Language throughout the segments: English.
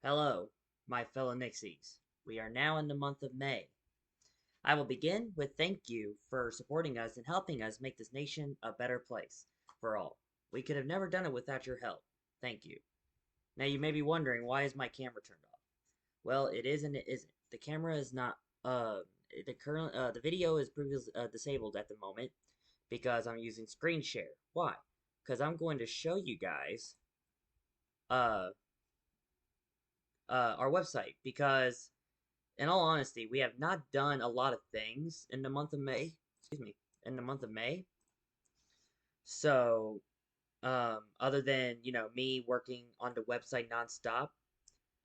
Hello, my fellow Nixies. We are now in the month of May. I will begin with thank you for supporting us and helping us make this nation a better place for all. We could have never done it without your help. Thank you. Now you may be wondering, why is my camera turned off? Well, it is and it isn't. The camera is not the video is previously disabled at the moment because I'm using screen share. Why? Because I'm going to show you guys uh our website, because in all honesty, we have not done a lot of things in the month of May. Excuse me, in the month of May. So, other than me working on the website nonstop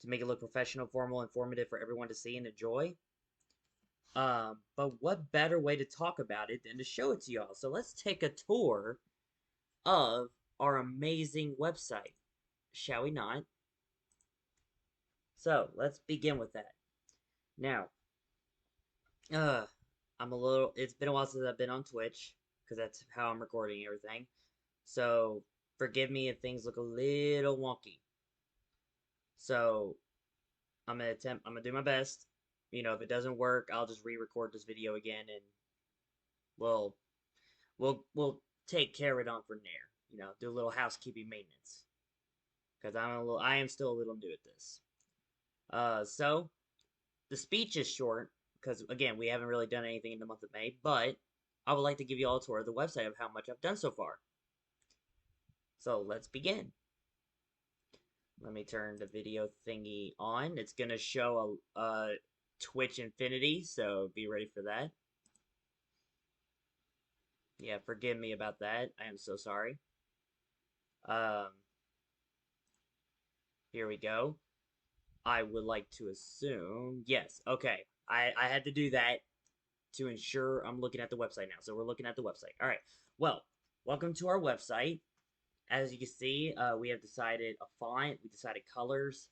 to make it look professional, formal, informative for everyone to see and enjoy. But what better way to talk about it than to show it to y'all? So let's take a tour of our amazing website, shall we not? So let's begin with that. Now, uh, it's been a while since I've been on Twitch, because that's how I'm recording everything. So forgive me if things look a little wonky. So I'm gonna do my best. If it doesn't work, I'll just re-record this video again, and we'll we'll take care of it on from there. Do a little housekeeping maintenance, because I am still a little new at this. So the speech is short because again we haven't really done anything in the month of May, but I would like to give you all a tour of the website of how much I've done so far. So let's begin. Let me turn the video thingy on. It's gonna show a Twitch Infinity, so be ready for that. Yeah, forgive me about that. I am so sorry. Um, Here we go. I would like to assume, yes, okay. I had to do that to ensure I'm looking at the website now. So we're looking at the website. All right. Well, welcome to our website. As you can see, we have decided a font. We decided colors.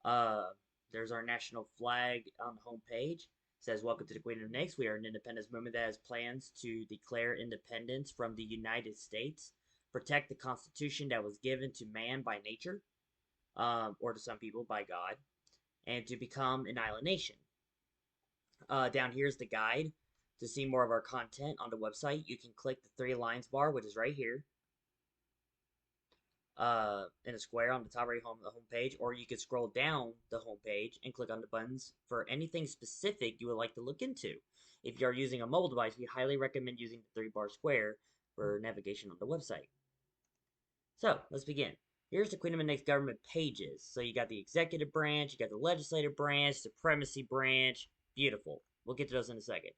Uh, there's our national flag on the home page. It says, "Welcome to the Queen of Nix. We are an independence movement that has plans to declare independence from the United States, protect the Constitution that was given to man by nature, or to some people by God, and to become an island nation." Down here is the guide. To see more of our content on the website, you can click the three lines bar, which is right here, in a square on the top right home the home page, or you could scroll down the home page and click on the buttons for anything specific you would like to look into. If you are using a mobile device, we highly recommend using the three-bar square for navigation on the website. So let's begin. Here's the Queen of Next government pages. So you got the executive branch, you got the legislative branch, supremacy branch. Beautiful. We'll get to those in a second.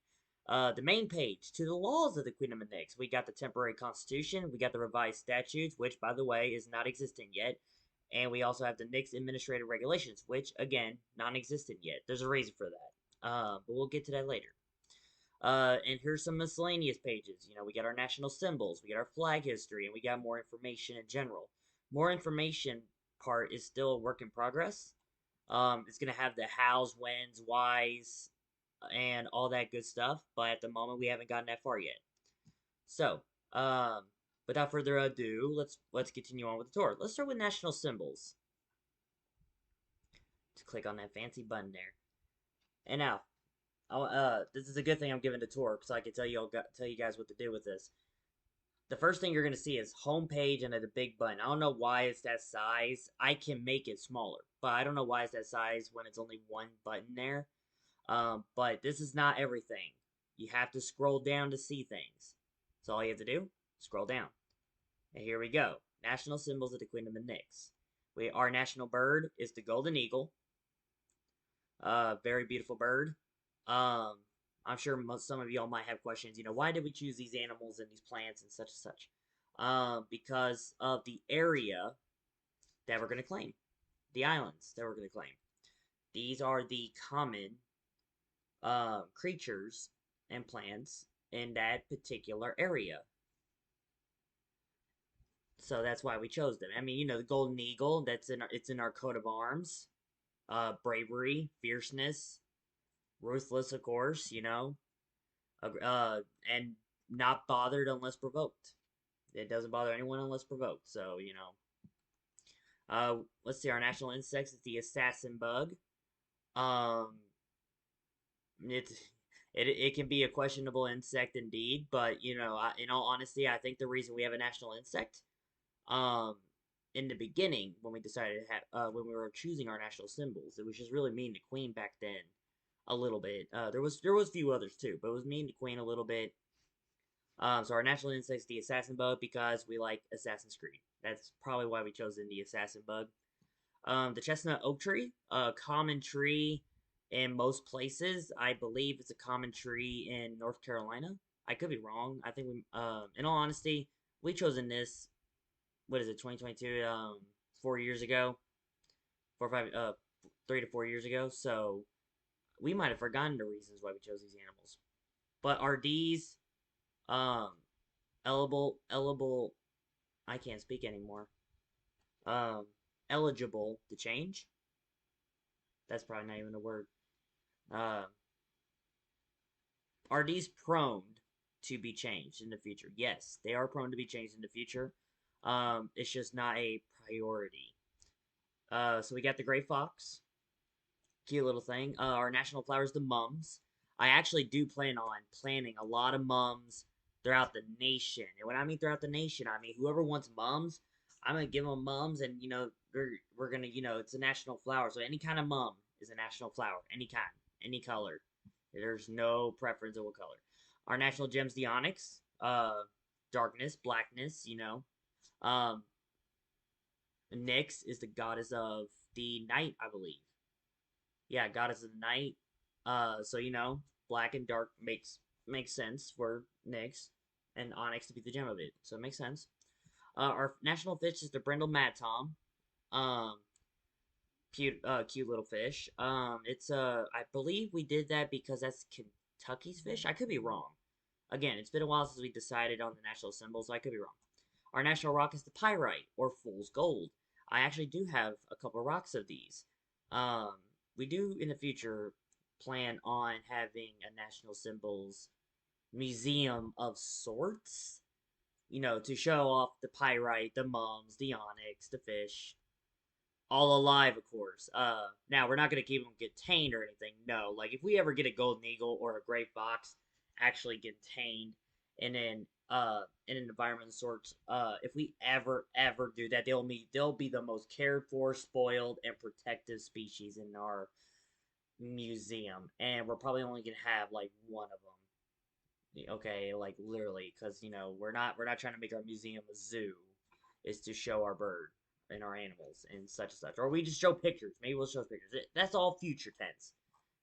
The main page, to the laws of the Queen of Nix. We got the temporary constitution, we got the revised statutes, which, by the way, is not existent yet. And we also have the Nix administrative regulations, which, again, non-existent yet. There's a reason for that. But we'll get to that later. And here's some miscellaneous pages. We got our national symbols, we got our flag history, and we got more information in general. More information part is still a work in progress. It's going to have the hows, whens, whys, and all that good stuff, but at the moment we haven't gotten that far yet. So, without further ado, let's continue on with the tour. Let's start with national symbols. Just click on that fancy button there. And now, this is a good thing I'm giving the tour, so I can tell you guys what to do with this. The first thing you're going to see is home page and a big button. I don't know why it's that size. I can make it smaller, but I don't know why it's that size when it's only one button there. But this is not everything. You have to scroll down to see things. So all you have to do, scroll down. And here we go. National symbols of the Queen of the Nix. Our national bird is the golden eagle. Very beautiful bird. I'm sure some of y'all might have questions. Why did we choose these animals and these plants and such and such? Because of the area that we're going to claim. The islands that we're going to claim. These are the common creatures and plants in that particular area. So that's why we chose them. I mean, the golden eagle, it's in our coat of arms. Bravery, fierceness, ruthless, of course, and not bothered unless provoked. It doesn't bother anyone unless provoked. So, Let's see. Our national insect is the assassin bug. Um, it's it can be a questionable insect indeed, but in all honesty, I think the reason we have a national insect, um, in the beginning when we decided to have when we were choosing our national symbols, it was just really me and the queen back then, a little bit. There was a few others too, but it was me and the queen a little bit. So our national insect is the assassin bug because we like Assassin's Creed. That's probably why we chose in the assassin bug. The chestnut oak tree, a common tree in most places. I believe it's a common tree in North Carolina. I could be wrong. I think in all honesty, we chosen this. What is it, 2022? 4 years ago, 4 or 5, 3 to 4 years ago. So we might have forgotten the reasons why we chose these animals. But are these um eligible? I can't speak anymore. Um, eligible to change? That's probably not even a word. Uh, are these prone to be changed in the future? Yes, they are prone to be changed in the future. It's just not a priority. So we got the gray fox, cute little thing. Our national flower is the mums. I actually do plan on planting a lot of mums throughout the nation. And when I mean throughout the nation, I mean whoever wants mums, I'm gonna give them mums, and we're gonna it's a national flower, so any kind of mum is a national flower, any kind, any color. There's no preference of what color. Our national gem's the onyx, darkness, blackness. Nyx is the goddess of the night, I believe. Yeah, goddess of the night. So black and dark makes sense for Nyx, and onyx to be the gem of it. So it makes sense. Our national fish is the brindle mad tom. Um, cute little fish. It's I believe we did that because that's Kentucky's fish. I could be wrong. Again, it's been a while since we decided on the national symbol, so I could be wrong. Our national rock is the pyrite or fool's gold. I actually do have a couple rocks of these. Um, we do in the future plan on having a national symbols museum of sorts, to show off the pyrite, the mums, the onyx, the fish, all alive, of course. Now we're not gonna keep them contained or anything. No, like if we ever get a golden eagle or a gray fox actually contained in an environment of sorts, if we ever do that, they'll be the most cared for, spoiled, and protective species in our museum, and we're probably only gonna have like one of them. Okay, like literally, because we're not trying to make our museum a zoo. Is to show our bird and our animals and such and such, or we just show pictures. Maybe we'll show pictures. That's all future tense,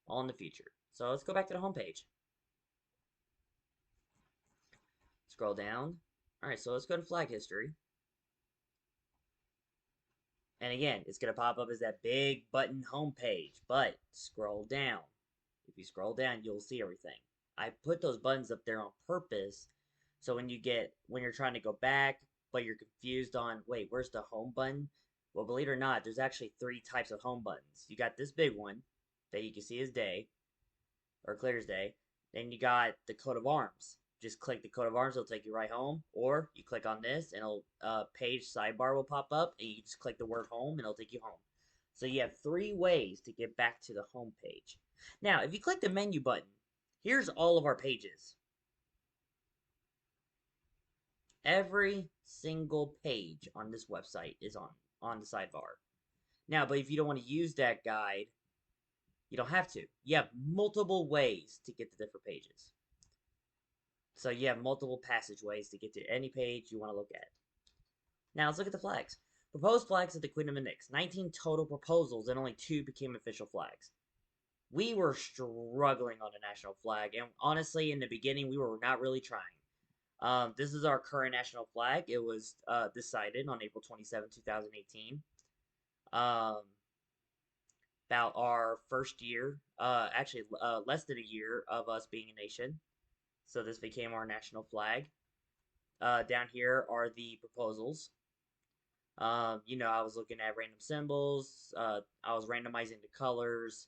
all in the future. So let's go back to the homepage. Scroll down. All right, so let's go to flag history. And again, it's gonna pop up as that big button homepage. But scroll down. If you scroll down, you'll see everything. I put those buttons up there on purpose, so when you're trying to go back, but you're confused on, wait, where's the home button? Well, believe it or not, there's actually three types of home buttons. You got this big one that you can see as day, or clear as day. Then you got the coat of arms. Just click the coat of arms, it'll take you right home. Or you click on this, and it'll page sidebar will pop up, and you just click the word home, and it'll take you home. So you have three ways to get back to the home page. Now, if you click the menu button, here's all of our pages. Every single page on this website is on the sidebar. Now, but if you don't want to use that guide, you don't have to. You have multiple ways to get to different pages. So you have multiple passageways to get to any page you want to look at. Now let's look at the flags. Proposed flags of the Queen of the Nyx. 19 total proposals and only 2 became official flags. We were struggling on the national flag, and honestly, in the beginning, we were not really trying. This is our current national flag. It was decided on April 27, 2018. About our first year, actually less than a year of us being a nation. So this became our national flag. Down here are the proposals. I was looking at random symbols. I was randomizing the colors.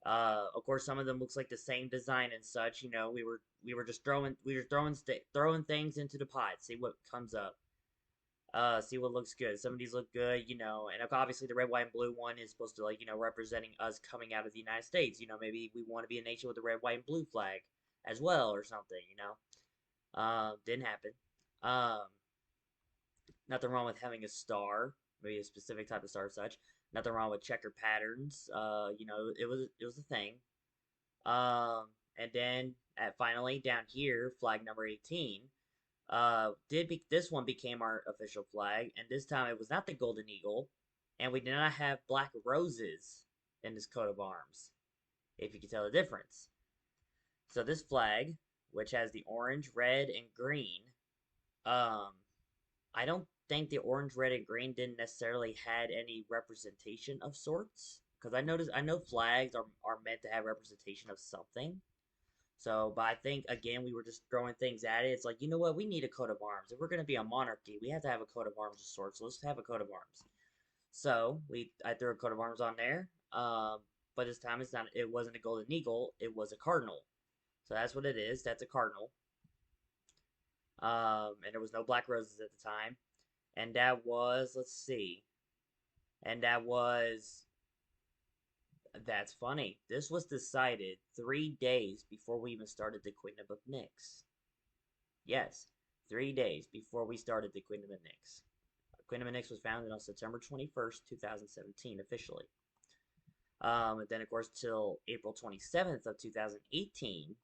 Of course, some of them looks like the same design and such. We were just throwing things into the pot, see what comes up. See what looks good. Some of these look good, you know, and obviously the red, white, and blue one is supposed to, like, you know, representing us coming out of the United States. You know, maybe we want to be a nation with a red, white, and blue flag as well, or something. You know, didn't happen. Um, Nothing wrong with having a star, maybe a specific type of star, or such. Nothing wrong with checker patterns. You know, it was a thing. And then finally down here, flag number 18. This one became our official flag, and this time it was not the golden eagle, and we did not have black roses in this coat of arms, if you can tell the difference. So this flag, which has the orange, red, and green, um, I don't think the orange, red, and green didn't necessarily had any representation of sorts, because I know flags are meant to have representation of something. So, but I think again we were just throwing things at it. It's like, you know what, we need a coat of arms. If we're gonna be a monarchy, we have to have a coat of arms of sorts. So let's have a coat of arms. So I threw a coat of arms on there. But this time it wasn't a golden eagle, it was a cardinal. So that's what it is. That's a cardinal. And there was no black roses at the time. And that was, let's see. And that's funny. This was decided 3 days before we even started the Kingdom of Nyx. Yes, 3 days before we started the Kingdom of Nyx. Kingdom of Nyx was founded on September 21st, 2017, officially. And then, of course, till April 27th of 2018,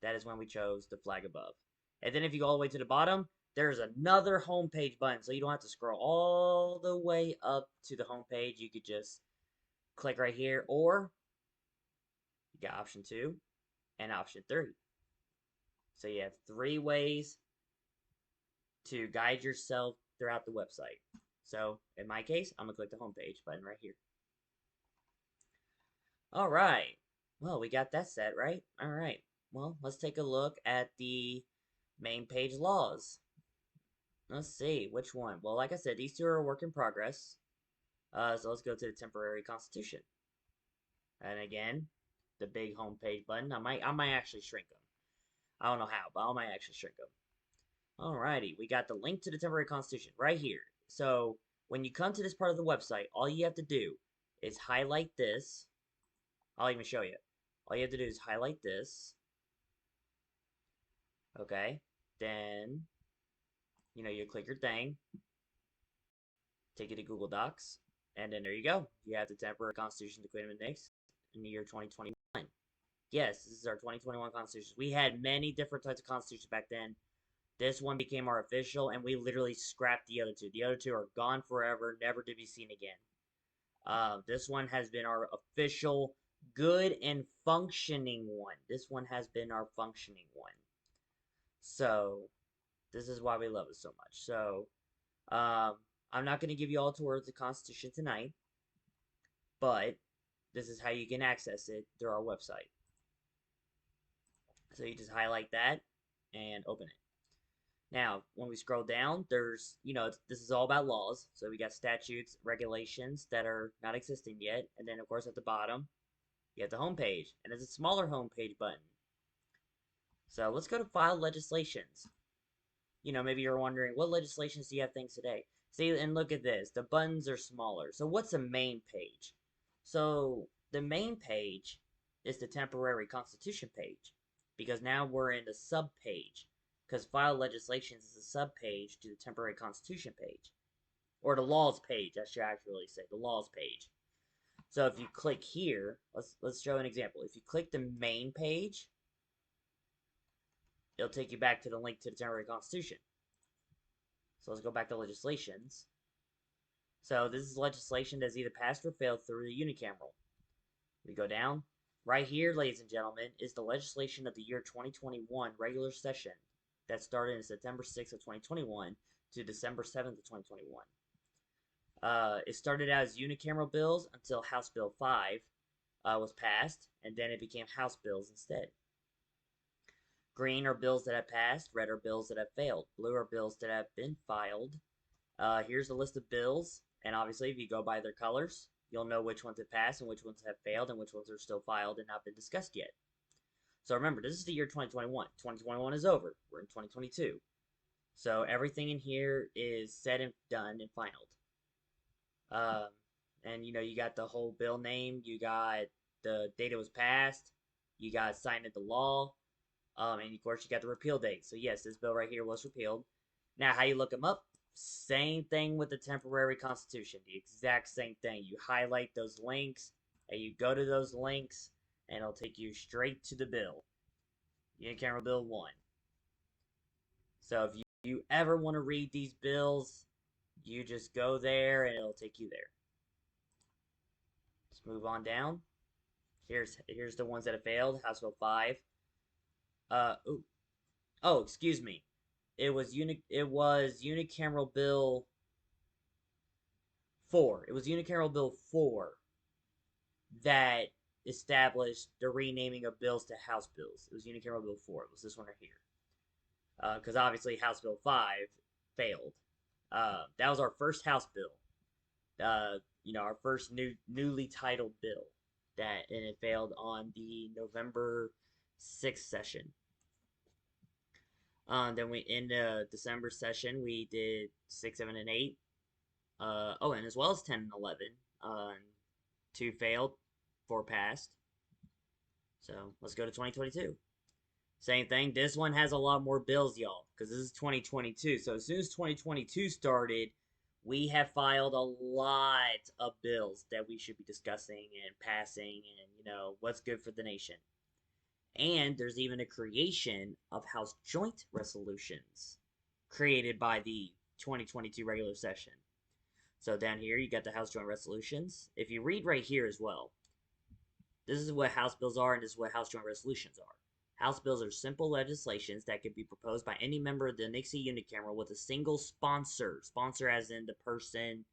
that is when we chose the flag above. And then if you go all the way to the bottom, there's another homepage button, so you don't have to scroll all the way up to the homepage. You could just click right here, or you got option 2 and option 3. So you have 3 ways to guide yourself throughout the website. So in my case, I'm gonna click the homepage button right here. All right. Well, we got that set, right? All right. Well, let's take a look at the main page laws. Let's see which one. Well, like I said, these two are a work in progress. So let's go to the temporary constitution. And again, the big homepage button. I might actually shrink them. I don't know how, but I might actually shrink them. Alrighty, we got the link to the temporary constitution right here. So when you come to this part of the website, all you have to do is highlight this. I'll even show you. All you have to do is highlight this. Okay. Then, you know, you click your thing. Take you to Google Docs. And then there you go. You have the temporary constitution of the Kingdom of Nyx in the year 2021. Yes, this is our 2021 constitution. We had many different types of constitutions back then. This one became our official, and we literally scrapped the other two. The other two are gone forever, never to be seen again. This one has been our official, good and functioning one. This one has been our functioning one. So, this is why we love it so much. So, I'm not going to give you all a tour of the Constitution tonight, but this is how you can access it through our website. So you just highlight that and open it. Now, when we scroll down, there's, you know, this is all about laws. So we got statutes, regulations that are not existing yet. And then, of course, at the bottom, you have the homepage. And there's a smaller homepage button. So let's go to file legislations. You know, maybe you're wondering, what legislations do you have things today? See, and look at this. The buttons are smaller. So what's the main page? So the main page is the temporary constitution page. Because now we're in the sub page. Because file legislations is a sub page to the temporary constitution page. Or the laws page, I should actually say. The laws page. So if you click here, let's show an example. If you click the main page, it'll take you back to the link to the temporary constitution. So let's go back to legislations. So this is legislation that's either passed or failed through the unicameral. We go down. Right here, ladies and gentlemen, is the legislation of the year 2021 regular session that started in September 6th of 2021 to December 7th of 2021. It started out as unicameral bills until House Bill 5 was passed, and then it became House bills instead. Green are bills that have passed, red are bills that have failed, blue are bills that have been filed. Here's a list of bills, and obviously if you go by their colors, you'll know which ones have passed and which ones have failed and which ones are still filed and not been discussed yet. So remember, this is the year 2021. 2021 is over. We're in 2022. So everything in here is said and done and finalized. Um, and you got the whole bill name, you got the date it was passed, you got signed into law, and of course you got the repeal date. So yes, this bill right here was repealed. Now, how you look them up? Same thing with the temporary constitution. The exact same thing. You highlight those links, and you go to those links, and it'll take you straight to the bill. Unicameral Bill 1. So if you ever want to read these bills, you just go there, and it'll take you there. Let's move on down. Here's the ones that have failed. House Bill 5. Ooh. Oh, excuse me. It was Unicameral Bill 4. It was Unicameral Bill 4 that established the renaming of bills to House bills. It was Unicameral Bill 4. It was this one right here. Because obviously House Bill 5 failed. That was our first House bill. Our first newly titled bill. And it failed on the November 6th session. Then we in the December session we did 6, 7, and 8. And as well as 10 and 11. 2 failed, 4 passed. So let's go to 2022. Same thing. This one has a lot more bills, y'all, because this is 2022. So as soon as 2022 started, we have filed a lot of bills that we should be discussing and passing, and what's good for the nation. And there's even a creation of House Joint Resolutions created by the 2022 regular session. So down here, you got the House Joint Resolutions. If you read right here as well, this is what House bills are and this is what House Joint Resolutions are. House bills are simple legislations that could be proposed by any member of the Nixie unicameral with a single sponsor. Sponsor as in the person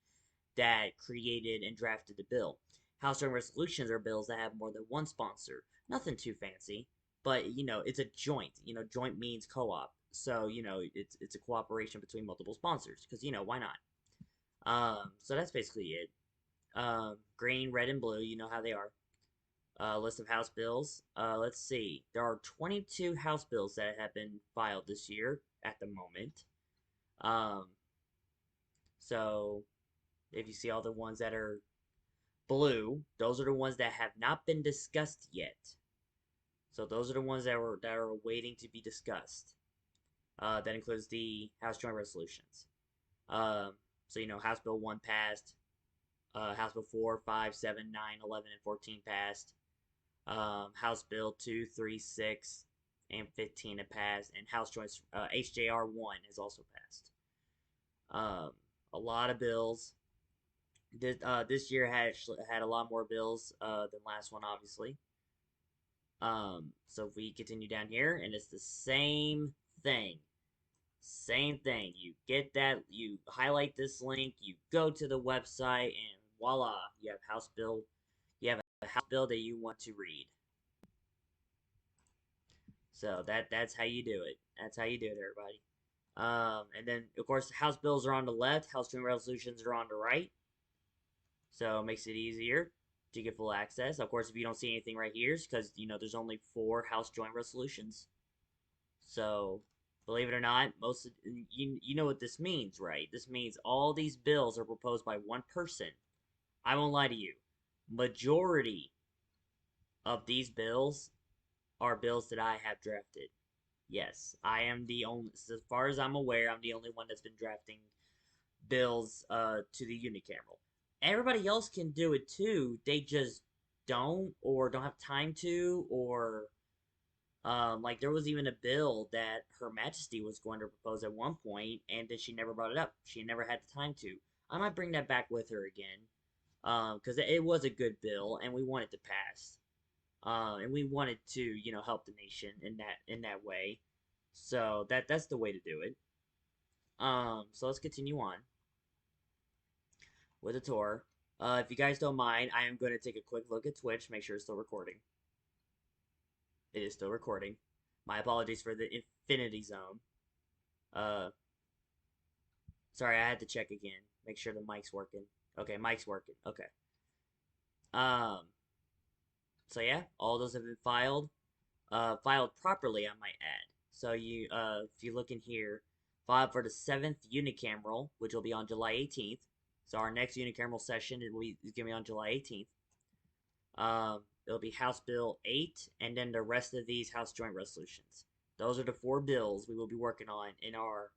that created and drafted the bill. House Joint Resolutions are bills that have more than one sponsor. Nothing too fancy, but it's a joint. Joint means co-op. So, it's a cooperation between multiple sponsors because why not? So that's basically it. Green, red, and blue, you know how they are. List of House bills. Let's see. There are 22 House bills that have been filed this year at the moment. So if you see all the ones that are blue, those are the ones that have not been discussed yet. So those are the ones that are waiting to be discussed. That includes the House Joint Resolutions. So House Bill 1 passed. House Bill 4, 5, 7, 9, 11, and 14 passed. House Bill 2, 3, 6, and 15 have passed, and House Joint HJR 1 has also passed. A lot of bills. This year had a lot more bills than last one, obviously. So if we continue down here, and it's the same thing. Same thing. You get that, you highlight this link, you go to the website, and voila, you have House bill. You have a House bill that you want to read. So that's how you do it. That's how you do it, everybody. And then of course House bills are on the left, House Joint Resolutions are on the right. So it makes it easier to get full access. Of course, if you don't see anything right here, it's because there's only 4 House Joint Resolutions. So believe it or not, most of, you know what this means, right? This means all these bills are proposed by one person. I won't lie to you. Majority of these bills are bills that I have drafted. Yes, I am the only, as far as I'm aware, I'm the only one that's been drafting bills to the unicameral. Everybody else can do it too. They just don't or don't have time to, or like there was even a bill that Her Majesty was going to propose at one point, and then she never brought it up. She never had the time to. I might bring that back with her again, because it was a good bill, and we wanted to pass, and we wanted to, help the nation in that way. So that's the way to do it. So let's continue on with the tour. If you guys don't mind, I am going to take a quick look at Twitch, make sure it's still recording. It is still recording. My apologies for the infinity zone. Sorry, I had to check again. Make sure the mic's working. Okay, mic's working. Okay. So yeah, all those have been filed. Filed properly, I might add. So if you look in here, filed for the 7th unicameral, which will be on July 18th. So our next unicameral session is going to be on July 18th. It'll be House Bill 8, and then the rest of these House Joint Resolutions. Those are the 4 bills we will be working on in our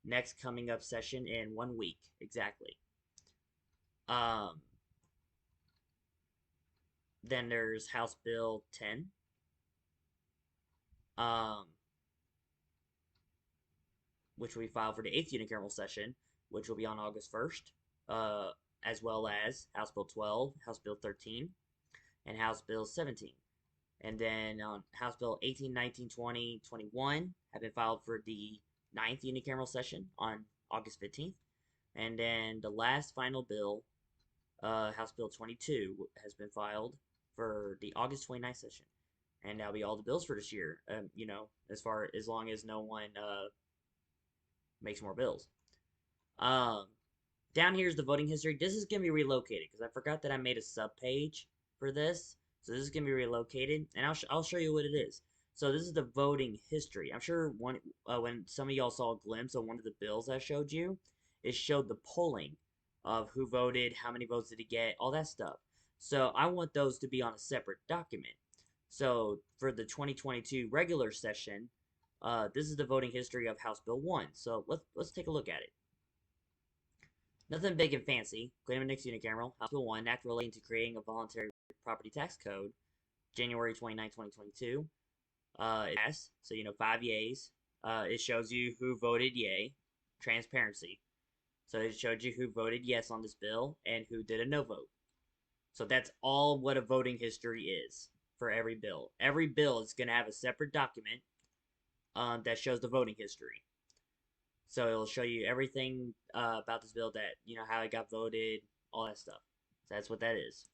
next coming up session in 1 week, exactly. Then there's House Bill 10. Which we filed for the 8th unicameral session, which will be on August 1st, as well as House Bill 12, House Bill 13, and House Bill 17. And then House Bill 18, 19, 20, 21 have been filed for the 9th unicameral session on August 15th. And then the last final bill, House Bill 22, has been filed for the August 29th session. And that'll be all the bills for this year, as long as no one makes more bills. Down here is the voting history. This is going to be relocated because I forgot that I made a sub page for this. So this is going to be relocated, and I'll show you what it is. So this is the voting history. I'm sure when some of y'all saw a glimpse of one of the bills I showed you, it showed the polling of who voted, how many votes did he get, all that stuff. So I want those to be on a separate document. So for the 2022 regular session, this is the voting history of House Bill 1. So let's take a look at it. Nothing big and fancy. Claiming next unicameral. House Bill 1, Act relating to creating a voluntary property tax code, January 29, 2022. It passed, so 5 yays. It shows you who voted yay. Transparency. So it showed you who voted yes on this bill and who did a no vote. So that's all what a voting history is for every bill. Every bill is going to have a separate document that shows the voting history. So it'll show you everything about this bill, that how it got voted, all that stuff. So that's what that is.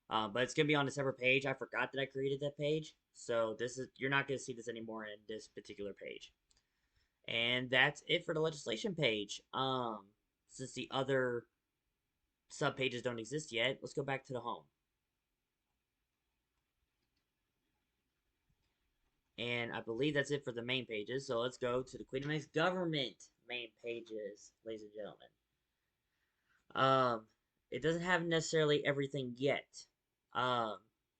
But it's gonna be on a separate page. I forgot that I created that page, so you're not gonna see this anymore in this particular page. And that's it for the legislation page. Since the other sub pages don't exist yet, let's go back to the home. And I believe that's it for the main pages. So let's go to the Queen of Mix government main pages, ladies and gentlemen. It doesn't have necessarily everything yet.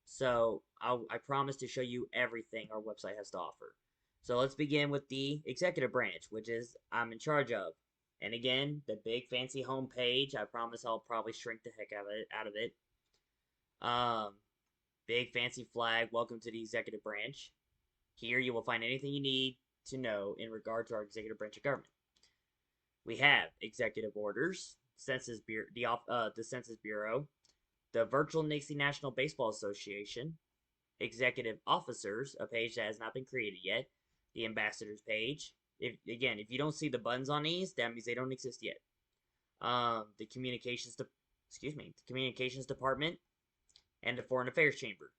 So I promise to show you everything our website has to offer. So let's begin with the executive branch, which is I'm in charge of. And again, the big fancy home page. I promise I'll probably shrink the heck out of it. Big fancy flag. Welcome to the executive branch. Here you will find anything you need to know in regard to our executive branch of government. We have executive orders, Census Bureau, the Census Bureau, the Virtual Nixie National Baseball Association, executive officers, a page that has not been created yet, the ambassadors page. If you don't see the buttons on these, that means they don't exist yet. The communications department, and the Foreign Affairs Chamber,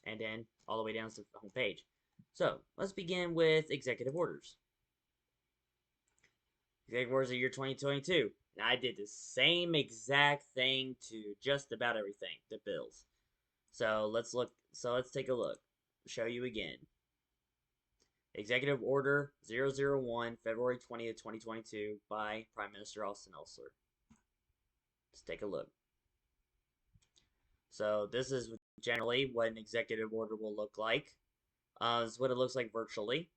and then all the way down to the home page. So let's begin with executive orders. Executive orders of year 2022. And I did the same exact thing to just about everything, the bills. So let's take a look. Show you again. Executive Order 001, February 20th, 2022, by Prime Minister Austin Elsler. Let's take a look. So this is generally what an executive order will look like. This is what it looks like virtually.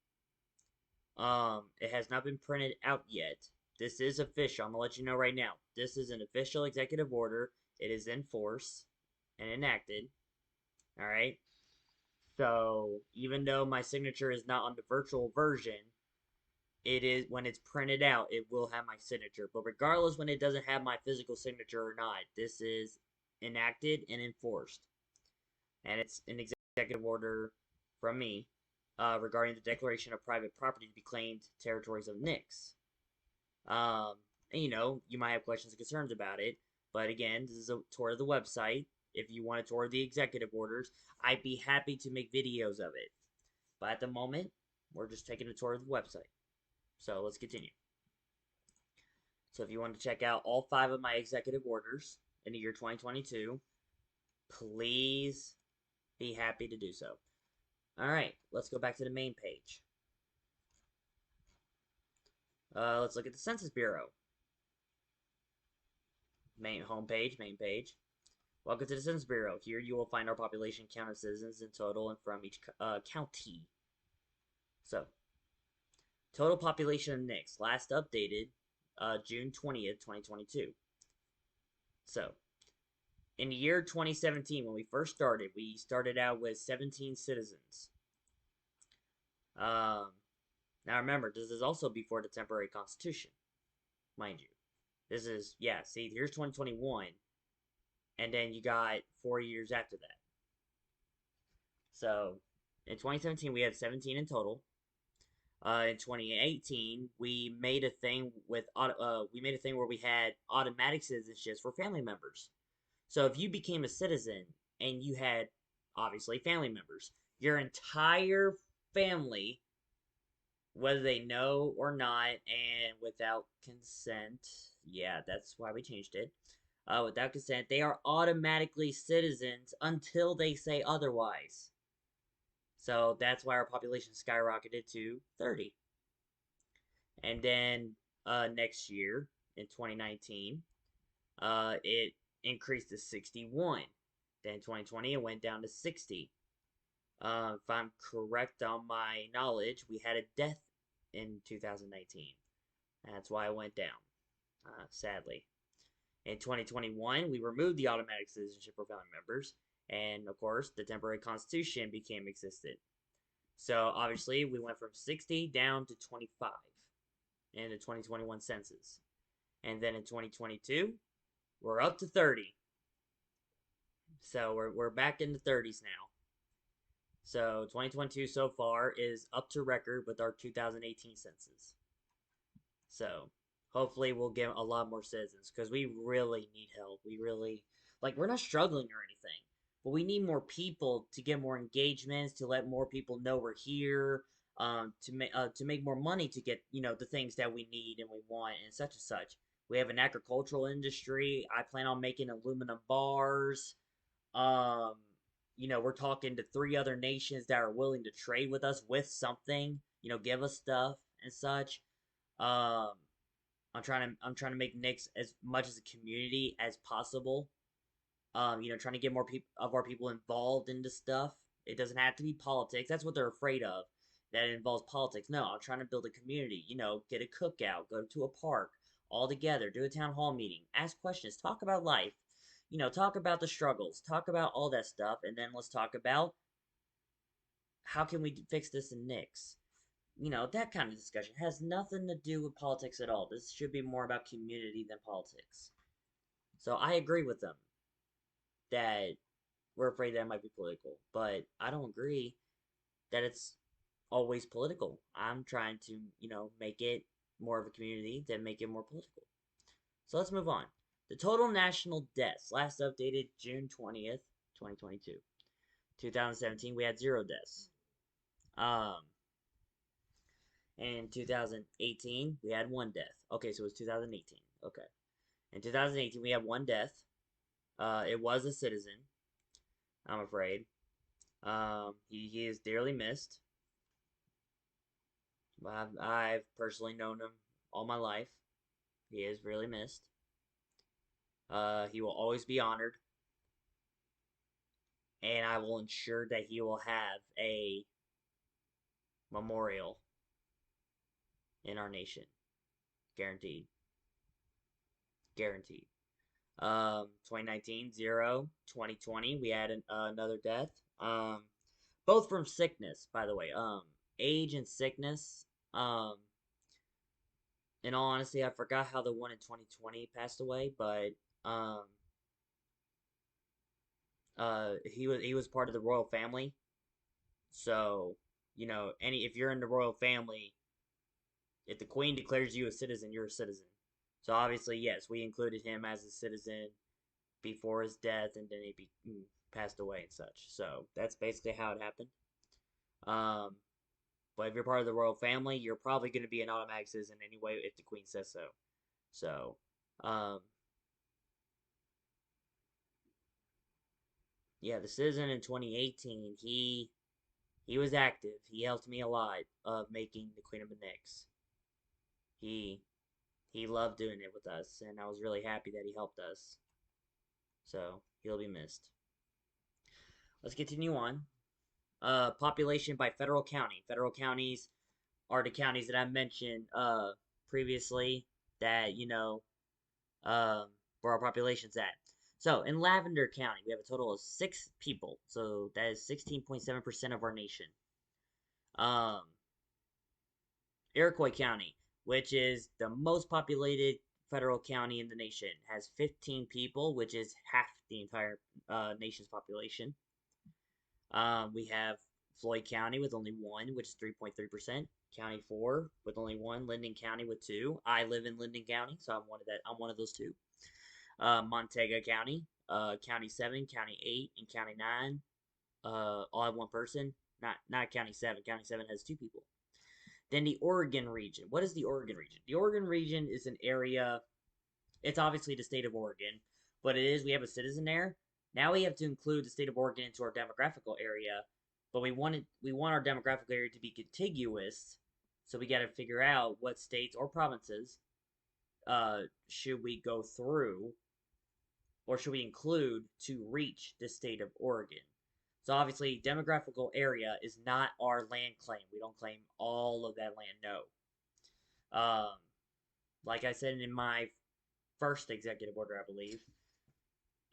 It has not been printed out yet. This is official. I'm going to let you know right now. This is an official executive order. It is in force and enacted. Alright? So, even though my signature is not on the virtual version, it is, when it's printed out, it will have my signature. But regardless when it doesn't have my physical signature or not, this is enacted and enforced. And it's an executive order from me regarding the declaration of private property to be claimed territories of NICS. And, you might have questions and concerns about it, but again, this is a tour of the website. If you want a tour of the executive orders, I'd be happy to make videos of it. But at the moment, we're just taking a tour of the website. So let's continue. So if you want to check out all 5 of my executive orders in the year 2022, please be happy to do so. Alright, let's go back to the main page. Let's look at the Census Bureau. Main homepage, main page. Welcome to the Census Bureau. Here you will find our population count of citizens in total and from each county. So, total population of NICS, last updated June 20th, 2022. So, in the year 2017, when we first started, we started out with 17 citizens. Um, Now remember, this is also before the temporary constitution, mind you. This is, yeah, see, here's 2021, and then you got 4 years after that. So, in 2017, we had 17 in total. In 2018, we made a thing where we had automatic citizenships for family members. So if you became a citizen and you had obviously family members, your entire family, whether they know or not, and without consent, yeah, that's why we changed it. Without consent, they are automatically citizens until they say otherwise. So that's why our population skyrocketed to 30. And then next year, in 2019, it increased to 61. Then in 2020, it went down to 60. If I'm correct on my knowledge, we had a death in 2019. That's why it went down, sadly. In 2021, we removed the automatic citizenship for family members, and of course, the temporary constitution became existed. So obviously, we went from 60 down to 25 in the 2021 census. And then in 2022, we're up to 30. So we're back in the 30s now. So 2022 so far is up to record with our 2018 census. So hopefully we'll get a lot more citizens because we really need help. We really, like, we're not struggling or anything, but we need more people to get more engagements, to let more people know we're here, to make more money to get, the things that we need and we want and such and such. We have an agricultural industry. I plan on making aluminum bars. Um, we're talking to 3 other nations that are willing to trade with us with something, give us stuff and such. Um, I'm trying to make Knicks as much as a community as possible. Trying to get more people of our people involved into stuff. It doesn't have to be politics. That's what they're afraid of. That it involves politics. No, I'm trying to build a community. Get a cookout, go to a park, all together, do a town hall meeting, ask questions, talk about life. Talk about the struggles, talk about all that stuff, and then let's talk about how can we fix this in Knicks. That kind of discussion has nothing to do with politics at all. This should be more about community than politics. So I agree with them that we're afraid that it might be political, but I don't agree that it's always political. I'm trying to, make it more of a community than make it more political. So let's move on. The total national deaths, last updated June 20th, 2022. 2017, we had 0 deaths. In 2018, we had 1 death. Okay, so it was 2018. Okay. In 2018, we had 1 death. It was a citizen, I'm afraid. He is dearly missed. I've personally known him all my life. He is really missed. He will always be honored. And I will ensure that he will have a memorial in our nation. Guaranteed. Guaranteed. 2019, 0. 2020, we had another death. Both from sickness, by the way. Age and sickness. In all honesty, I forgot how the one in 2020 passed away, but he was part of the royal family. So, if you're in the royal family, if the queen declares you a citizen, you're a citizen. So obviously, yes, we included him as a citizen before his death, and then he passed away and such. So that's basically how it happened. But if you're part of the royal family, you're probably going to be an automatic citizen anyway if the queen says so. So, yeah, the citizen in 2018, he was active. He helped me a lot of making the Queen of the Knicks. He he loved doing it with us, and I was really happy that he helped us. So he'll be missed. Let's continue on. Population by federal county. Federal counties are the counties that I mentioned previously that um, where our population's at. So in Lavender County, we have a total of 6 people. So that is 16.7% of our nation. Um, Iroquois County, which is the most populated federal county in the nation, has 15 people, which is half the entire nation's population. We have Floyd County with only one, which is 3.3%. County 4 with only one. Linden County with two. I live in Linden County, so I'm one of those two. Montega County, County 7, County 8, and County 9. All have one person. Not County 7. County 7 has 2 people. Then the Oregon region. What is the Oregon region? The Oregon region is an area. It's obviously the state of Oregon, but we have a citizen there. Now we have to include the state of Oregon into our demographical area, but we want our demographical area to be contiguous, so we got to figure out what states or provinces should we go through or should we include to reach the state of Oregon. So obviously, demographical area is not our land claim. We don't claim all of that land. No. Like I said in my first executive order, I believe,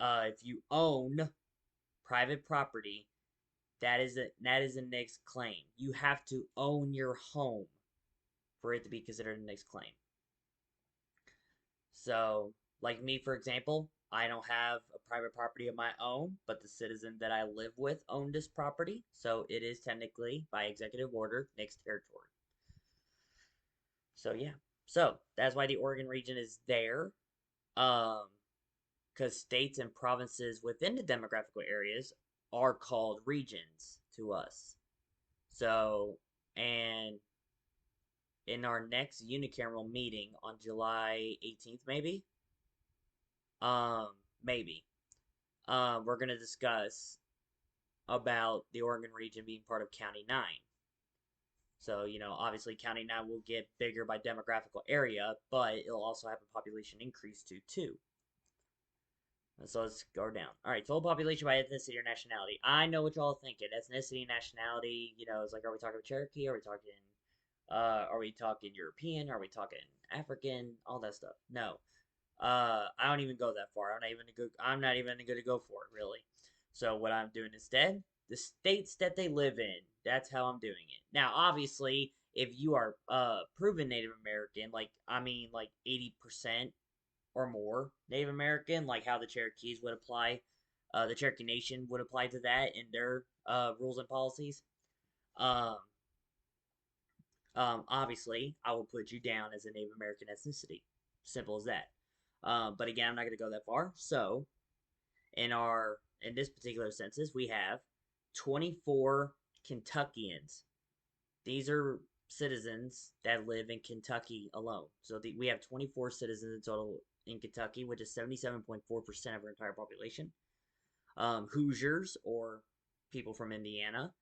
if you own private property, that is a next claim. You have to own your home for it to be considered a next claim. So, like me, for example, I don't have a private property of my own, but the citizen that I live with owned this property, so it is technically, by executive order, next territory. So yeah, so that's why the Oregon region is there. Um, because states and provinces within the demographical areas are called regions to us. So, and in our next unicameral meeting on July 18th, um, maybe, we're going to discuss about the Oregon region being part of County 9. So, obviously County 9 will get bigger by demographical area, but it'll also have a population increase too. So let's go down. All right, total population by ethnicity or nationality. I know what y'all thinking. Ethnicity, nationality. It's like, are we talking Cherokee? Are we talking European? Are we talking African? All that stuff. No. I don't even go that far. I'm not even going to go for it really. So what I'm doing instead, the states that they live in. That's how I'm doing it. Now, obviously, if you are proven Native American, like 80% or more Native American, like how the Cherokees would apply, the Cherokee Nation would apply to that in their rules and policies. Um, obviously, I will put you down as a Native American ethnicity. Simple as that. But again, I'm not going to go that far. So, in this particular census, we have 24 Kentuckians. These are citizens that live in Kentucky alone. So we have 24 citizens in total in Kentucky, which is 77.4% of our entire population. Hoosiers, or people from Indiana,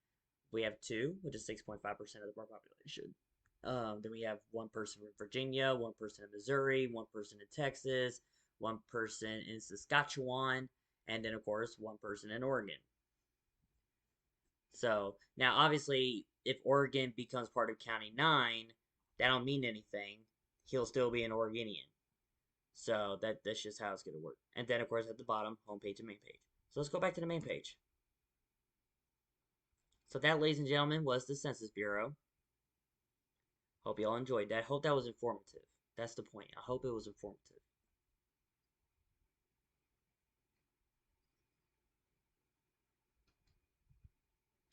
we have 2, which is 6.5% of our population. Then we have 1 person from Virginia, 1 person in Missouri, 1 person in Texas, 1 person in Saskatchewan, and then, of course, 1 person in Oregon. So now, obviously, if Oregon becomes part of County 9, that don't mean anything. He'll still be an Oregonian. So that's just how it's going to work. And then, of course, at the bottom, homepage and main page. So let's go back to the main page. So that, ladies and gentlemen, was the Census Bureau. Hope you all enjoyed that. Hope that was informative. That's the point. I hope it was informative.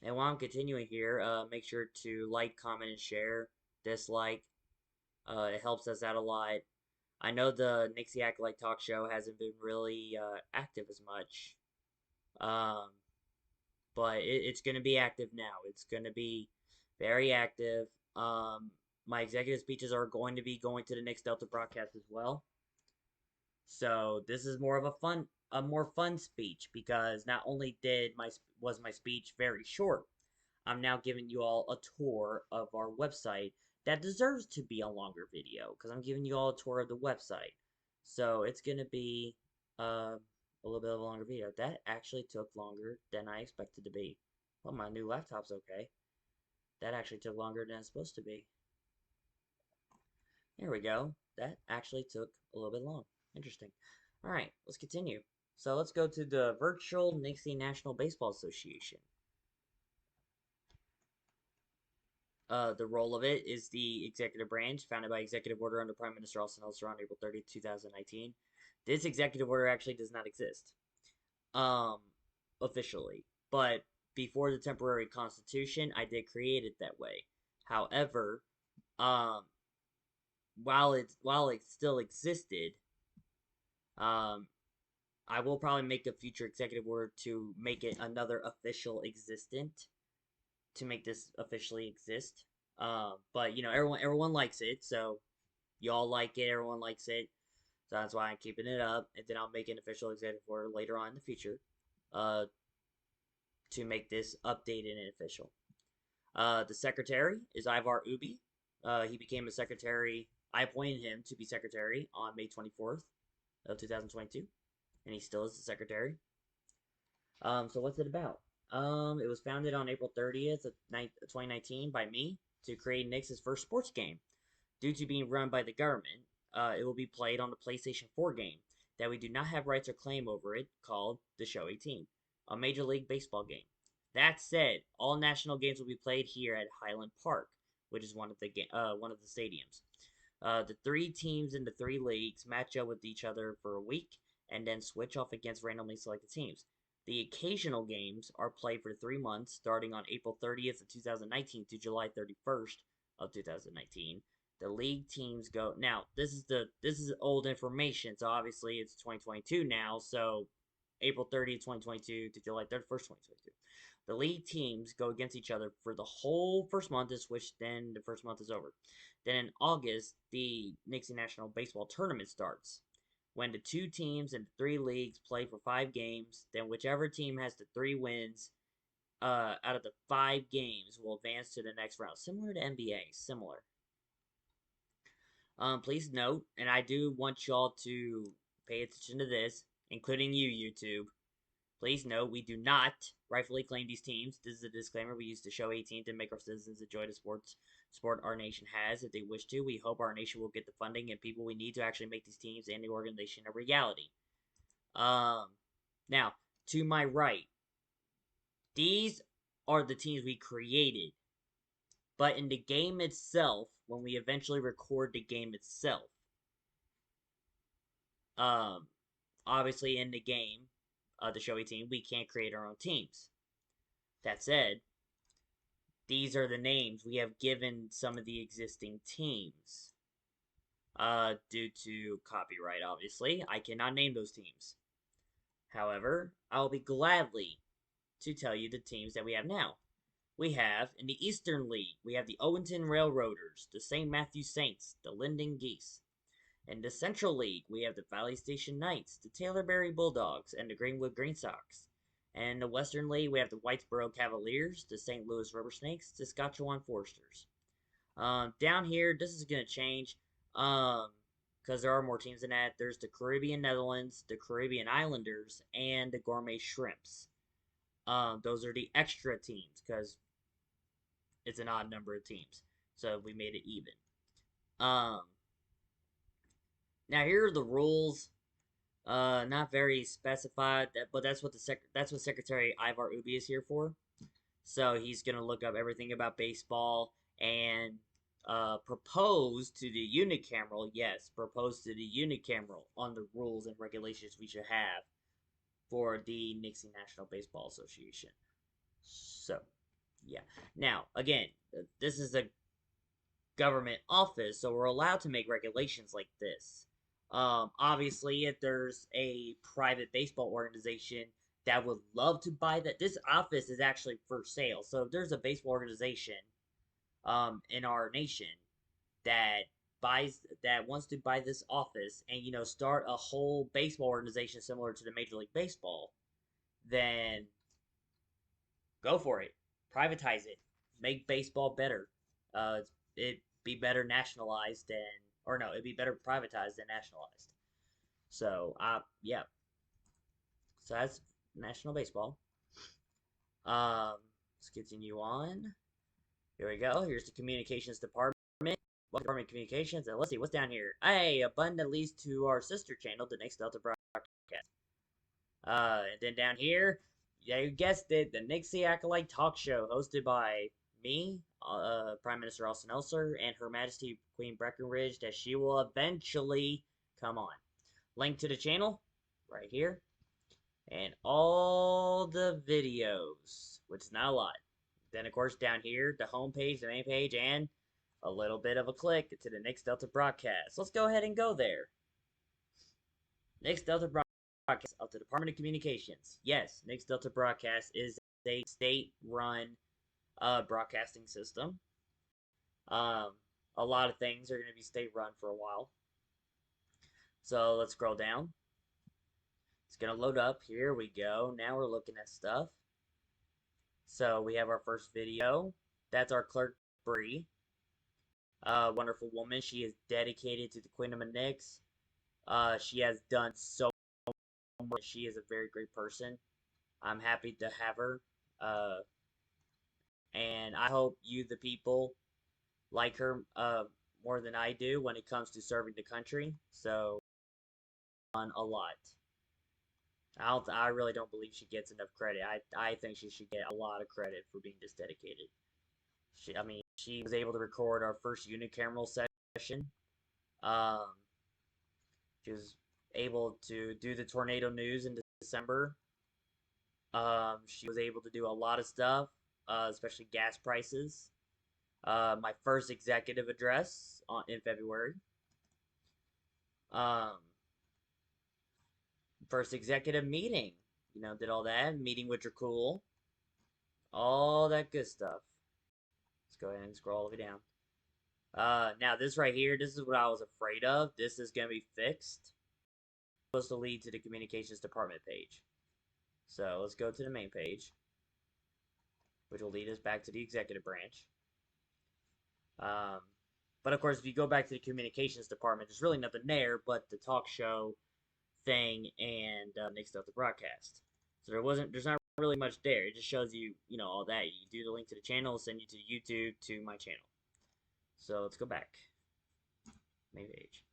And while I'm continuing here, make sure to like, comment, and share. Dislike. It helps us out a lot. I know the Nixie Acolyte Talk Show hasn't been really active as much. Um, but it's going to be active now. It's going to be very active. My executive speeches are going to be going to the next Delta broadcast as well. So this is more of a more fun speech, because not only was my speech very short, I'm now giving you all a tour of our website that deserves to be a longer video because I'm giving you all a tour of the website. So it's gonna be a little bit of a longer video. That actually took longer than I expected to be. Well, my new laptop's okay. That actually took longer than it's supposed to be. There we go. That actually took a little bit long. Interesting. All right, let's continue. So let's go to the Virtual Nixie National Baseball Association. The role of it is the executive branch, founded by executive order under Prime Minister Austin Elsler on April 30th, 2019. This executive order actually does not exist, um, officially, but before the temporary constitution, I did create it that way. However, um, while it still existed, um, I will probably make a future executive order to make it another official existent to make this officially exist. But you know, everyone likes it, so y'all like it, everyone likes it, so that's why I'm keeping it up, and then I'll make an official executive order later on in the future, uh, to make this updated and official. The secretary is Ivar Ubi. He became a secretary. I appointed him to be secretary on May 24th of 2022, and he still is the secretary. So what's it about? It was founded on April 30th of 2019 by me to create Nix's first sports game. Due to being run by the government, it will be played on the PlayStation 4 game that we do not have rights or claim over it, called the Show 18, a Major League Baseball game. That said, all national games will be played here at Highland Park, which is one of the stadiums. The three teams in the three leagues match up with each other for a week and then switch off against randomly selected teams. The occasional games are played for 3 months, starting on April 30th of 2019 to July 31st of 2019. The league teams go now. This is old information, so obviously it's 2022 now. So April 30th, 2022 to July 31st, 2022. The league teams go against each other for the whole first month, is which then the first month is over. Then in August, the Nixie National Baseball Tournament starts. When the two teams in the three leagues play for 5 games, then whichever team has the 3 wins out of the 5 games will advance to the next round. Similar to NBA, similar. Please note, and I do want y'all to pay attention to this, including you, YouTube. Please note, we do not rightfully claim these teams. This is a disclaimer. We use the Show 18 to make our citizens enjoy the sport our nation has if they wish to. We hope our nation will get the funding and people we need to actually make these teams and the organization a reality. Now, to my right, these are the teams we created. But in the game itself, when we eventually record the game itself, obviously in the game, the Show 18, we can't create our own teams. That said, these are the names we have given some of the existing teams. Due to copyright, obviously, I cannot name those teams. However, I'll be gladly to tell you the teams that we have now. We have, in the Eastern League, we have the Owenton Railroaders, the St. Matthew Saints, the Linden Geese. In the Central League, we have the Valley Station Knights, the Taylorberry Bulldogs, and the Greenwood Green Sox. And in the Western League, we have the Whitesboro Cavaliers, the St. Louis Rubber Snakes, the Saskatchewan Foresters. Down here, this is going to change, because there are more teams than that. There's the Caribbean Netherlands, the Caribbean Islanders, and the Gourmet Shrimps. Those are the extra teams, because it's an odd number of teams. So we made it even. Now here are the rules. Not very specified, but that's what Secretary Ivar Ubi is here for. So he's gonna look up everything about baseball and propose to the unicameral. Yes, propose to the unicameral on the rules and regulations we should have for the Nixie National Baseball Association. So, yeah. Now, again, this is a government office, so we're allowed to make regulations like this. Obviously, if there's a private baseball organization that would love to buy that, this office is actually for sale. So if there's a baseball organization, in our nation that wants to buy this office and start a whole baseball organization similar to the Major League Baseball, then go for it. Privatize it. Make baseball better. It be better nationalized than, or no, it'd be better privatized than nationalized. So, yeah. So that's National Baseball. Let's continue on. Here we go. Here's the communications department. What department of communications? And let's see what's down here. Hey, a button that leads to our sister channel, the Next Delta broadcast. And then down here, yeah, you guessed it, the Nixie Acolyte Talk Show, hosted by me, Prime Minister Austin Elsler, and Her Majesty Queen Breckenridge, that she will eventually come on. Link to the channel right here, and all the videos, which is not a lot. Then, of course, down here, the home page, the main page, and a little bit of a click to the Next Delta broadcast. Let's go ahead and go there. Next Delta broadcast of the Department of Communications. Yes, Next Delta broadcast is a state-run broadcasting system. A lot of things are going to be state-run for a while. So let's scroll down. It's going to load up. Here we go. Now we're looking at stuff. So we have our first video. That's our clerk, Bree. Wonderful woman. She is dedicated to the Queen of Nix. She has done so much. She is a very great person. I'm happy to have her. And I hope you, the people, like her more than I do when it comes to serving the country. So, on a lot. I really don't believe she gets enough credit. I think she should get a lot of credit for being this dedicated. She was able to record our first unicameral session. She was able to do the tornado news in December. She was able to do a lot of stuff, especially gas prices. My first executive address in February. First executive meeting. Did all that. Meeting which are cool. All that good stuff. Let's go ahead and scroll all the way down. Now this right here, this is what I was afraid of. This is going to be fixed. It's supposed to lead to the communications department page. So let's go to the main page, which will lead us back to the executive branch. But of course, if you go back to the communications department, there's really nothing there but the talk show thing and Next Delta broadcast. So there's not really much there. It just shows you, all that. You do the link to the channel, send you to YouTube to my channel. So let's go back. Main page.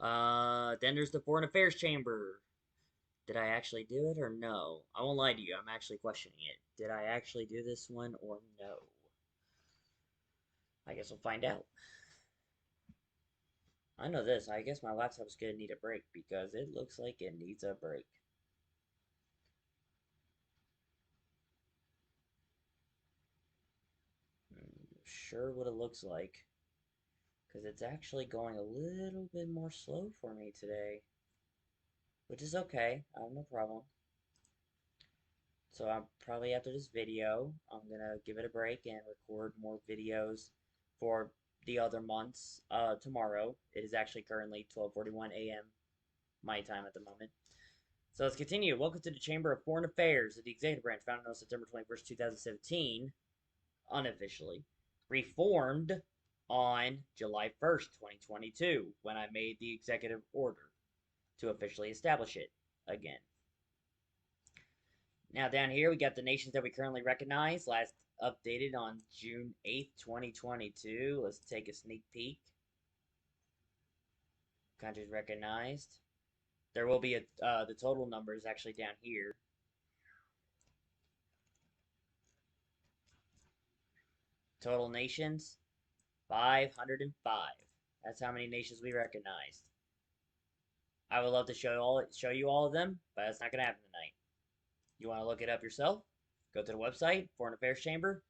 Then there's the Foreign Affairs Chamber. Did I actually do it or no? I won't lie to you. I'm actually questioning it. Did I actually do this one or no? I guess we'll find out. I know this. I guess my laptop's going to need a break because it looks like it needs a break. Sure what it looks like. Because it's actually going a little bit more slow for me today. Which is okay. I have no problem. So I'm probably after this video, I'm going to give it a break and record more videos for the other months tomorrow. It is actually currently 12:41 a.m. my time at the moment. So let's continue. Welcome to the Chamber of Foreign Affairs of the Executive Branch, founded on September 21st, 2017, unofficially. Reformed on July 1st, 2022, when I made the executive order to officially establish it again. Now down here we got the nations that we currently recognize, last updated on June 8th, 2022. Let's take a sneak peek. Countries recognized. There will be the total numbers actually down here. Total nations, 505. That's how many nations we recognized. I would love to show you all of them, but that's not going to happen tonight. You want to look it up yourself? Go to the website, Foreign Affairs Chamber.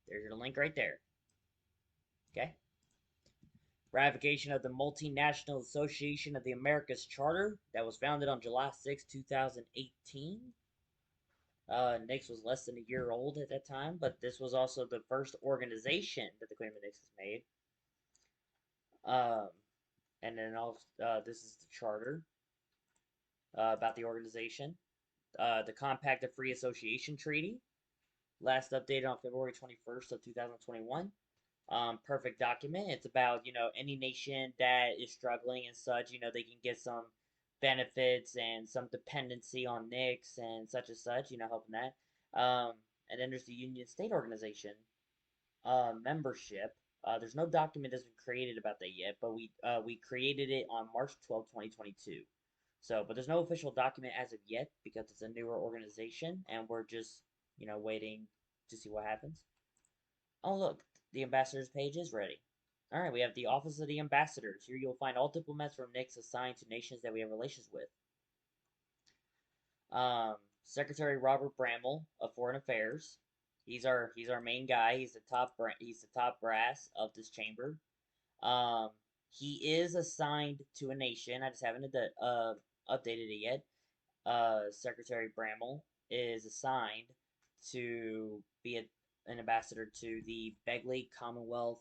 There's your link right there. Okay? Ratification of the Multinational Association of the Americas Charter that was founded on July 6, 2018. Nix was less than a year old at that time, but this was also the first organization that the Queen of Nix has made. And then also, this is the charter about the organization. The Compact of Free Association Treaty, last updated on February 21st of 2021. perfect document. It's about, any nation that is struggling and such, they can get some benefits and some dependency on NICs and such, helping that. And then there's the Union State Organization membership. There's no document that's been created about that yet, but we created it on March 12th, 2022. So, but there's no official document as of yet because it's a newer organization, and we're just, waiting to see what happens. Oh, look, the ambassadors page is ready. All right, we have the Office of the Ambassadors. Here you'll find all diplomats from NICs assigned to nations that we have relations with. Secretary Robert Bramall of Foreign Affairs. He's our main guy. He's the top brass of this chamber. Um, he is assigned to a nation. I just haven't updated it yet. Secretary Bramall is assigned to be an ambassador to the Begley Commonwealth.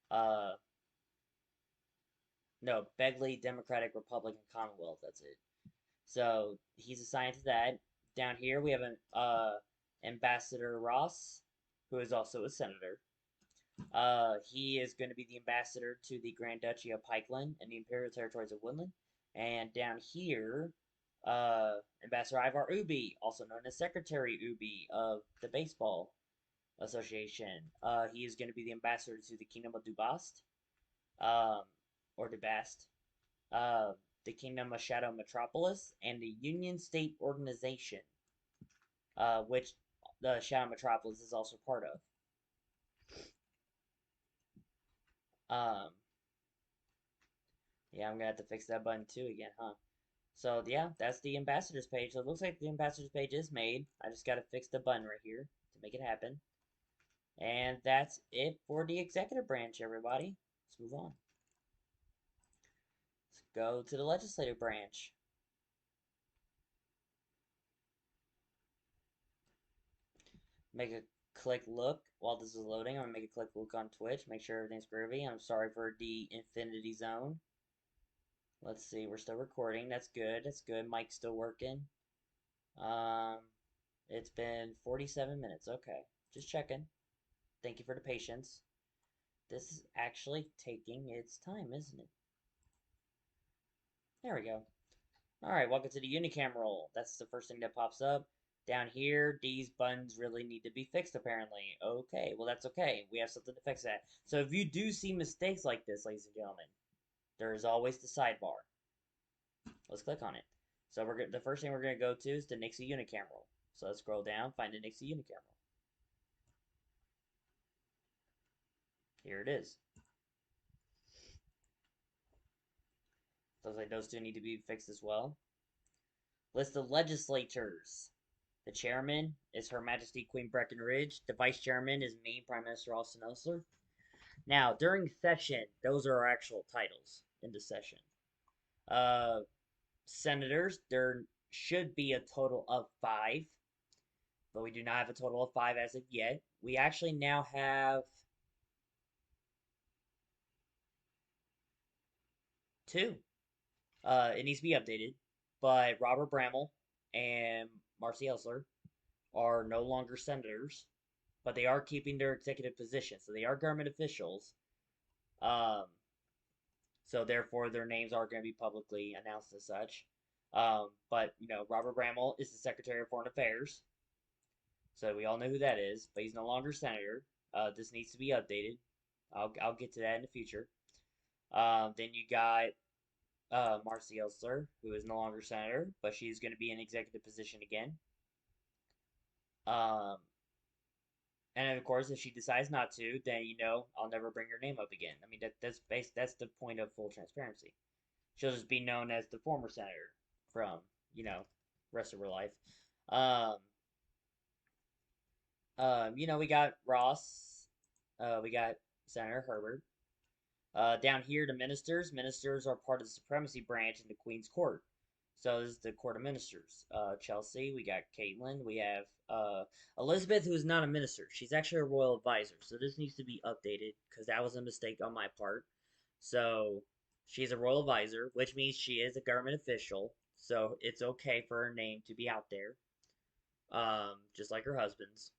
Uh, no, Begley Democratic Republic and Commonwealth. That's it. So he's assigned to that. Down here we have an Ambassador Ross, who is also a senator. He is going to be the ambassador to the Grand Duchy of Pikeland and the Imperial Territories of Woodland. And down here, Ambassador Ivar Ubi, also known as Secretary Ubi of the Baseball Association. He is going to be the ambassador to the Kingdom of Dubast, um, or Dubast, uh, the Kingdom of Shadow Metropolis, and the Union State Organization, which the Shadow Metropolis is also part of. Um, yeah, I'm gonna have to fix that button too again, huh? So yeah, that's the ambassadors page. So it looks like the ambassadors page is made. I just gotta fix the button right here to make it happen. And that's it for the executive branch, everybody. Let's move on. Let's go to the legislative branch. Make a click look while this is loading. I'm gonna make a click look on Twitch, make sure everything's groovy. I'm sorry for the infinity zone. Let's see, we're still recording. That's good. That's good. Mic's still working. Um, it's been 47 minutes. Okay, just checking. Thank you for the patience. This is actually taking its time, isn't it? There we go. All right, welcome to the unicameral. That's the first thing that pops up. Down here, these buttons really need to be fixed, apparently. Okay, well, that's okay. We have something to fix that. So if you do see mistakes like this, ladies and gentlemen, there is always the sidebar. Let's click on it. So the first thing we're going to go to is the Nixie unicameral. So let's scroll down, find the Nixie unicameral. Here it is. Looks like those two need to be fixed as well. List of legislators. The chairman is Her Majesty Queen Breckinridge. The vice chairman is Maine Prime Minister Austin Elsler. Now, during session, those are our actual titles in the session. Senators, there should be a total of 5, but we do not have a total of 5 as of yet. We actually now have 2. It needs to be updated, but Robert Bramall and Marcy Elsler are no longer senators, but they are keeping their executive position, so they are government officials. Um, so therefore, their names are going to be publicly announced as such. But Robert Bramall is the Secretary of Foreign Affairs, so we all know who that is. But he's no longer senator. This needs to be updated. I'll get to that in the future. Then you got Marcy Elsler, who is no longer senator, but she's going to be in executive position again. Um, and of course, if she decides not to, then I'll never bring her name up again. I mean that's the point of full transparency. She'll just be known as the former senator from rest of her life. Um, we got Ross, we got Senator Herbert. Down here, the ministers. Ministers are part of the supremacy branch in the Queen's Court. So this is the Court of Ministers. Chelsea, we got Caitlin, we have Elizabeth, who is not a minister. She's actually a royal advisor. So this needs to be updated because that was a mistake on my part. So she's a royal advisor, which means she is a government official. So it's okay for her name to be out there, just like her husband's.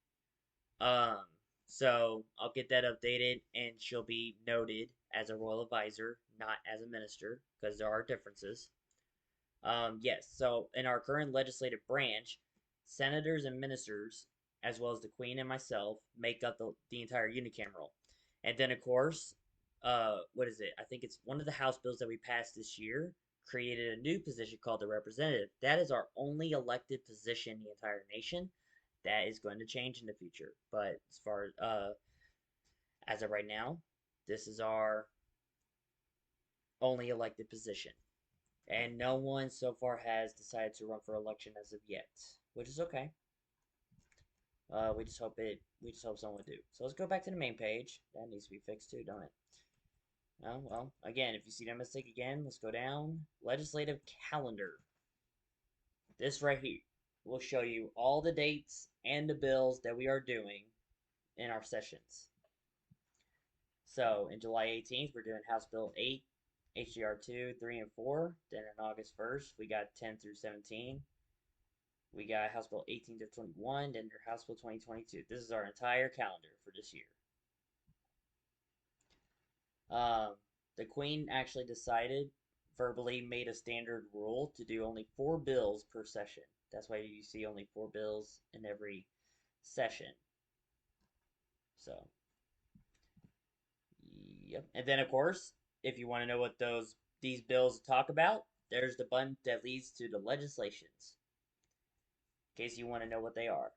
Um, So I'll get that updated, and she'll be noted as a royal advisor, not as a minister, because there are differences. Yes, so in our current legislative branch, senators and ministers, as well as the Queen and myself, make up the entire unicameral. And then, of course, what is it? I think it's one of the House bills that we passed this year created a new position called the representative. That is our only elected position in the entire nation. That is going to change in the future. But as of right now, this is our only elected position. And no one so far has decided to run for election as of yet, which is okay. We just hope someone would do. So let's go back to the main page. That needs to be fixed too, don't it? Oh, well, again, if you see that mistake again, let's go down. Legislative calendar. This right here will show you all the dates and the bills that we are doing in our sessions. So in July 18th, we're doing House Bill 8, HDR 2, 3, and 4. Then on August 1st, we got 10 through 17. We got House Bill 18 to 21, then your House Bill 2022. This is our entire calendar for this year. Um, the Queen actually decided, verbally made a standard rule to do only 4 bills per session. That's why you see only 4 bills in every session. So, yep. And then, of course, if you want to know what these bills talk about, there's the button that leads to the legislations, in case you want to know what they are.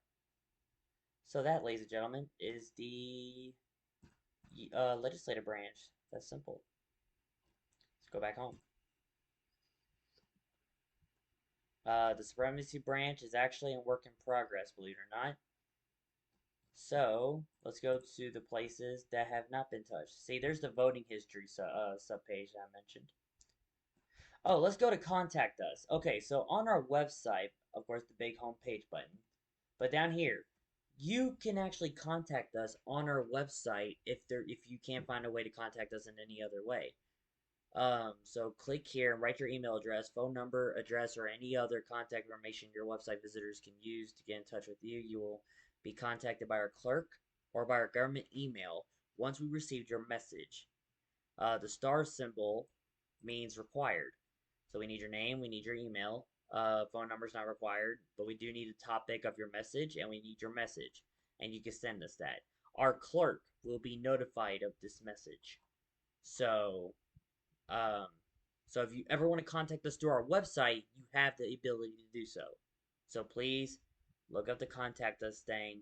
So that, ladies and gentlemen, is the legislative branch. That's simple. Let's go back home. The supremacy branch is actually in work in progress, believe it or not. So let's go to the places that have not been touched. See, there's the voting history subpage that I mentioned. Oh, let's go to contact us. Okay, so on our website, of course, the big home page button, but down here, you can actually contact us on our website if you can't find a way to contact us in any other way. So click here and write your email address, phone number, address, or any other contact information your website visitors can use to get in touch with you. You will be contacted by our clerk or by our government email once we received your message. The star symbol means required. So we need your name, we need your email. Phone number is not required, but we do need a topic of your message and we need your message. And you can send us that. Our clerk will be notified of this message. So um, so if you ever want to contact us through our website, you have the ability to do so. So please look up the contact us thing,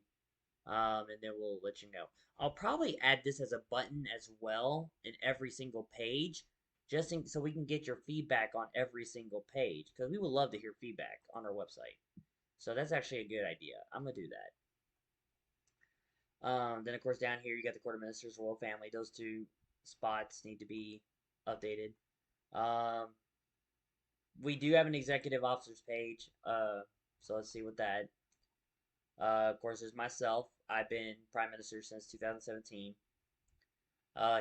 and then we'll let you know. I'll probably add this as a button as well in every single page, so we can get your feedback on every single page, because we would love to hear feedback on our website. So that's actually a good idea. I'm gonna do that. Then of course down here you got the court of ministers, royal family. Those two spots need to be updated. Um, we do have an executive officers page. So let's see what that. Of course, there's myself. I've been prime minister since 2017.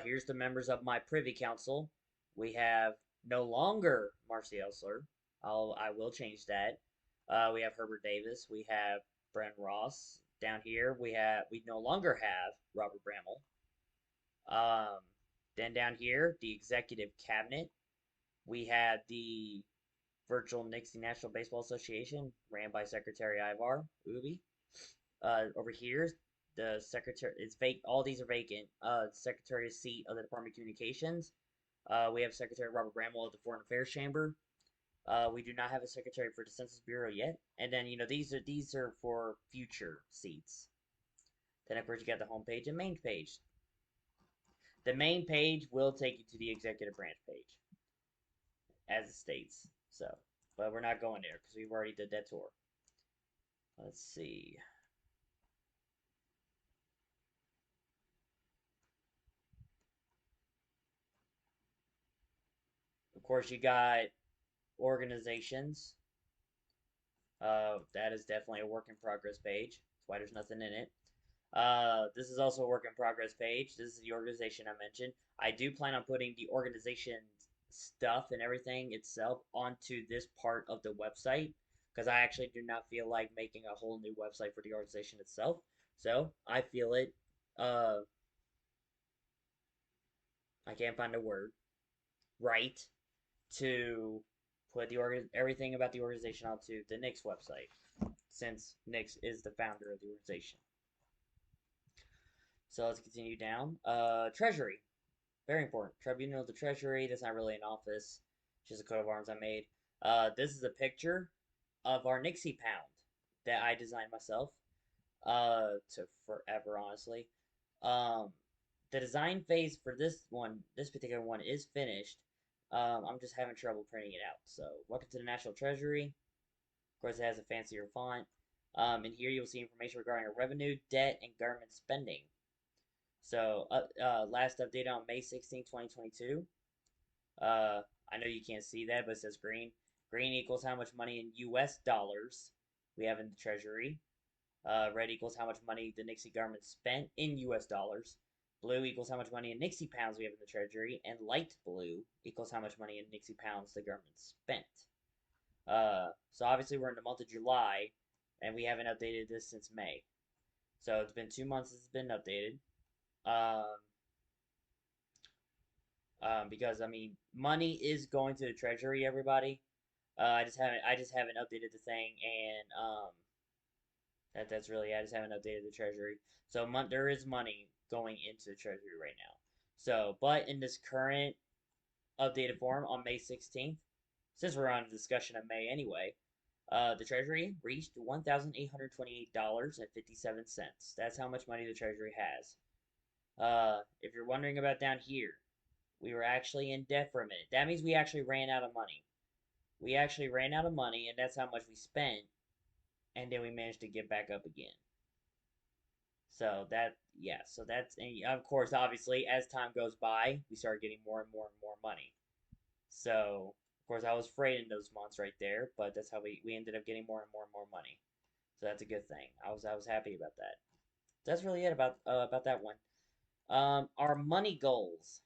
Here's the members of my privy council. We have no longer Marcy Elsler. I will change that. We have Herbert Davis. We have Brent Ross. Down here, we no longer have Robert Bramall. Um, then down here, the executive cabinet. We had the Virtual Nixie National Baseball Association, ran by Secretary Ivar Ubi. Over here, the secretary it's vacant. All these are vacant. Secretary's seat of the Department of Communications. We have Secretary Robert Bramwell of the Foreign Affairs Chamber. We do not have a secretary for the Census Bureau yet. And then these are for future seats. Then of course you got the home page and main page. The main page will take you to the executive branch page, as it states. So, but we're not going there because we've already did that tour. Let's see. Of course, you got organizations. That is definitely a work in progress page. That's why there's nothing in it. This is also a work in progress page. This is the organization I mentioned. I do plan on putting the organization stuff and everything itself onto this part of the website because I actually do not feel like making a whole new website for the organization itself. So I feel it uh, I can't find a word, right to put everything about the organization onto the Nix website, since Nix is the founder of the organization. So let's continue down. Treasury, very important. Tribunal of the Treasury. That's not really an office, it's just a coat of arms I made. This is a picture of our Nixie pound that I designed myself. Took forever, honestly. Um, the design phase for this particular one, is finished. I'm just having trouble printing it out. So, welcome to the National Treasury. Of course, it has a fancier font. And here you'll see information regarding our revenue, debt, and government spending. So, last update on May 16, 2022. Uh, I know you can't see that, but it says green. Green equals how much money in US dollars we have in the Treasury. Red equals how much money the Nixie government spent in US dollars. Blue equals how much money in Nixie pounds we have in the Treasury. And light blue equals how much money in Nixie pounds the government spent. So obviously we're in the month of July, and we haven't updated this since May. So it's been 2 months since it's been updated. Um, because I mean, money is going to the Treasury, everybody. I just haven't updated the thing, and that's really it. I just haven't updated the Treasury. So there is money going into the Treasury right now. So, but in this current updated form on May 16th, since we're on the discussion of May anyway, the Treasury reached $1,828.57. That's how much money the Treasury has. If you're wondering about down here, we were actually in debt for a minute. That means we actually ran out of money. We actually ran out of money, and that's how much we spent, and then we managed to get back up again. So yeah, so that's, and of course, obviously, as time goes by, we start getting more and more and more money. So, of course, I was afraid in those months right there, but that's how we ended up getting more and more and more money. So that's a good thing. I was happy about that. That's really it about that one. Our money goals.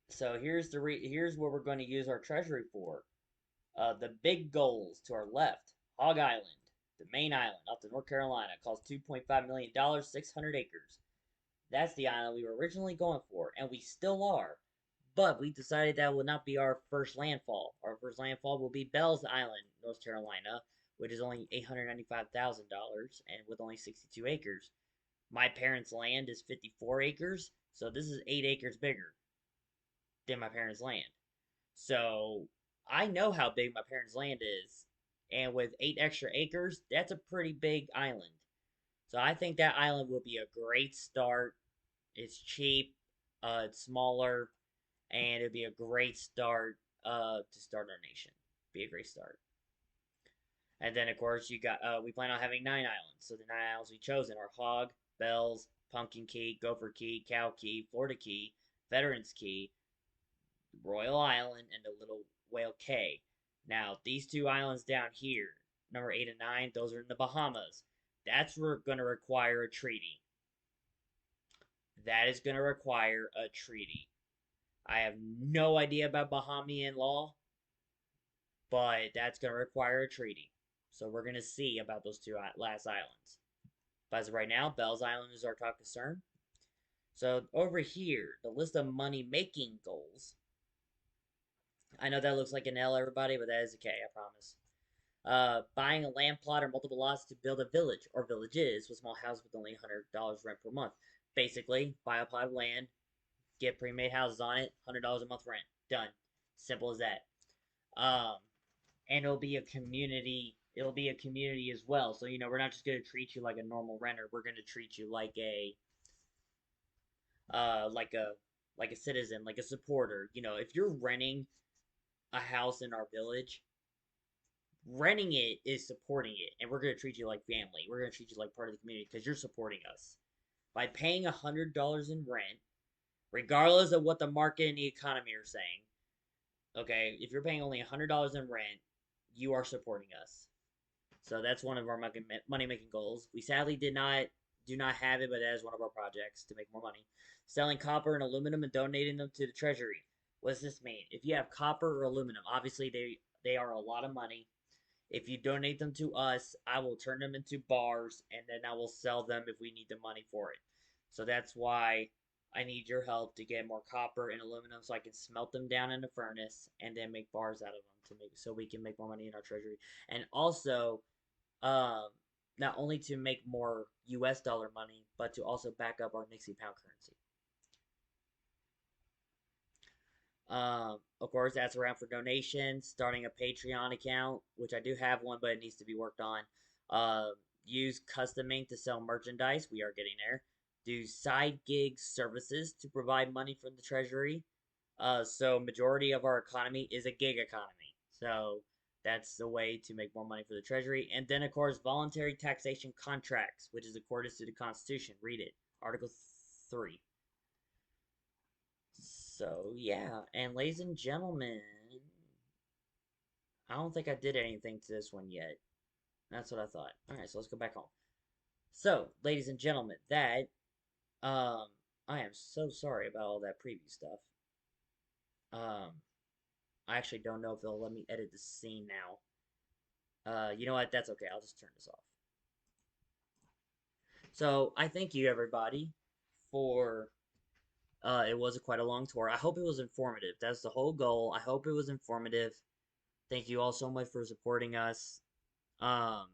So here's what we're going to use our treasury for. The big goals to our left: Hog Island, the main island off to North Carolina, costs $2.5 million, 600 acres. That's the island we were originally going for, and we still are. But we decided that will not be our first landfall. Our first landfall will be Bell's Island, North Carolina, which is only $895,000 and with only 62 acres. My parents' land is 54 acres, so this is 8 acres bigger than my parents' land. So I know how big my parents' land is, and with 8 extra acres, that's a pretty big island. So I think that island will be a great start. It's cheap, it's smaller, and it'd be a great start to start our nation. Be a great start. And then of course you got we plan on having 9 islands. So the 9 islands we chosen are Hog, Bells, Pumpkin Key, Gopher Key, Cow Key, Florida Key, Veterans Key, Royal Island, and the Little Whale Cay. Now, these 2 islands down here, number 8 and 9, those are in the Bahamas. That's going to require a treaty. That is going to require a treaty. I have no idea about Bahamian law, but that's going to require a treaty. So we're going to see about those two last islands. But as of right now, Bell's Island is our top concern. So over here, the list of money-making goals. I know that looks like an L, everybody, but that is a K, I promise. Buying a land plot or multiple lots to build a village or villages with small houses with only $100 rent per month. Basically, buy a plot of land, get pre-made houses on it, $100 a month rent. Done. Simple as that. And it'll be a community. It'll be a community as well. So we're not just gonna treat you like a normal renter. We're gonna treat you like a uh like a like a citizen, like a supporter. If you're renting a house in our village, renting it is supporting it, and we're gonna treat you like family. We're gonna treat you like part of the community because you're supporting us by paying $100 in rent, regardless of what the market and the economy are saying. Okay, if you're paying only $100 in rent, you are supporting us. So that's one of our money making goals. We sadly do not have it, but that is one of our projects to make more money. Selling copper and aluminum and donating them to the treasury. What does this mean? If you have copper or aluminum, obviously they are a lot of money. If you donate them to us, I will turn them into bars and then I will sell them if we need the money for it. So that's why I need your help to get more copper and aluminum so I can smelt them down in the furnace and then make bars out of them to make so we can make more money in our treasury. And also, um, not only to make more US dollar money, but to also back up our Nixie pound currency. Of course, that's around for donations, starting a Patreon account, which I do have one, but it needs to be worked on. Uh, use custom ink to sell merchandise. We are getting there. Do side gig services to provide money from the treasury. So majority of our economy is a gig economy. So that's the way to make more money for the treasury. And then, of course, voluntary taxation contracts, which is according to the Constitution. Read it, Article 3. So, yeah, and ladies and gentlemen, I don't think I did anything to this one yet. That's what I thought. Alright, so let's go back home. So, ladies and gentlemen, that, um, I am so sorry about all that preview stuff. I actually don't know if they'll let me edit the scene now. You know what? That's okay. I'll just turn this off. So, I thank you, everybody, for it was quite a long tour. I hope it was informative. That's the whole goal. I hope it was informative. Thank you all so much for supporting us. Um,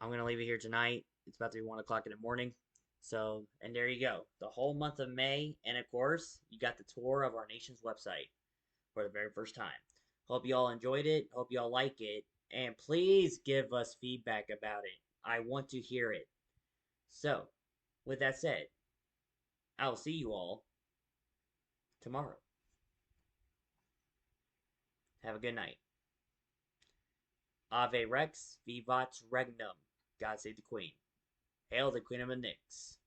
I'm gonna leave it here tonight. It's about to be 1 o'clock in the morning. So, and there you go. The whole month of May, and of course, you got the tour of our nation's website for the very first time. Hope you all enjoyed it. Hope you all like it. And please give us feedback about it. I want to hear it. So, with that said, I'll see you all tomorrow. Have a good night. Ave Rex, Vivat Regnum. God save the Queen. Hail the Queen of the Nix.